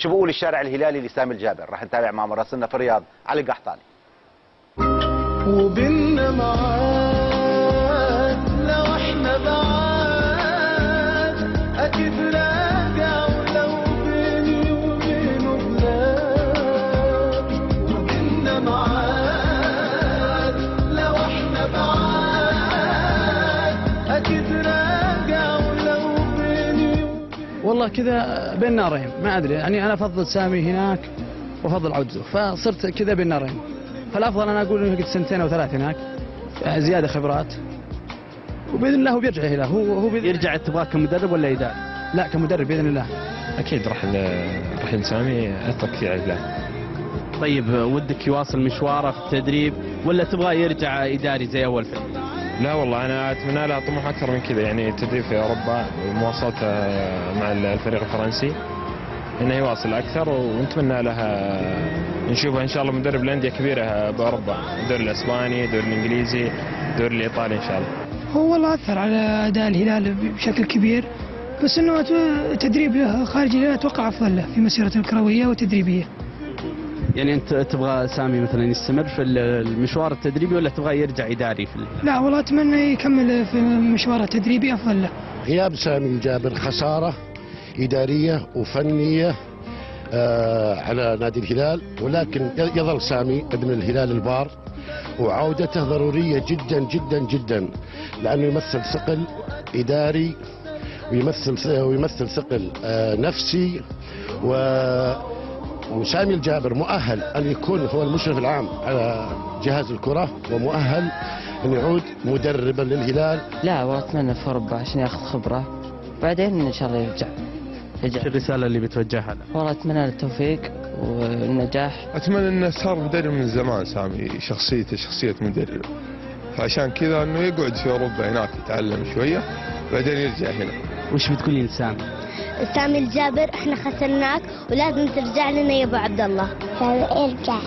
شو بقول الشارع الهلالي لسامي الجابر؟ راح نتابع مع مراسلنا في الرياض علي القحطاني. وبيننا معاد لو احنا بعاد اكيد راجع ولو بيني وبينه بلاد. وبيننا معاد لو احنا بعاد اكيد راجع ولو بيني وبينه. والله كذا بين نارين، ما ادري يعني انا افضل سامي هناك وافضل عودته، فصرت كذا بين نارين. فالافضل انا اقول انه قد سنتين او ثلاث هناك، زياده خبرات، وباذن الله هو بيرجع هنا. هو يرجع. تبغاه كمدرب ولا اداري؟ لا كمدرب باذن الله. اكيد راح سامي اثق كثير على الهلال. طيب ودك يواصل مشواره في التدريب ولا تبغاه يرجع اداري زي اول فيلم؟ لا والله انا اتمنى له طموح اكثر من كذا، يعني التدريب في اوروبا ومواصلته مع الفريق الفرنسي انه يواصل اكثر، ونتمنى له نشوفه ان شاء الله مدرب لانديه كبيره باوروبا، الدوري الاسباني، الدوري الانجليزي، الدوري الايطالي ان شاء الله. هو والله اثر على اداء الهلال بشكل كبير، بس انه تدريب له خارج الهلال اتوقع افضل له في مسيرته الكرويه والتدريبيه. يعني انت تبغى سامي مثلا يستمر في المشوار التدريبي ولا تبغى يرجع اداري في لا والله اتمنى يكمل في مشواره التدريبي افضل له. غياب سامي الجابر خساره اداريه وفنيه على نادي الهلال، ولكن يظل سامي ابن الهلال البار، وعودته ضروريه جدا جدا جدا، لانه يمثل ثقل اداري ويمثل ثقل نفسي، وسامي الجابر مؤهل ان يكون هو المشرف العام على جهاز الكره، ومؤهل ان يعود مدربا للهلال. لا والله اتمنى في اوروبا عشان ياخذ خبره، بعدين ان شاء الله يرجع. ايش الرساله اللي بتوجهها له؟ والله اتمنى له التوفيق والنجاح. اتمنى انه صار مدرب من زمان سامي، شخصيته شخصيه مدرب، فعشان كذا انه يقعد في اوروبا هناك يتعلم شويه بعدين يرجع هنا. وش بتقولين لسامي؟ سامي الجابر احنا خسرناك ولازم ترجع لنا يا ابو عبد الله. ارجع.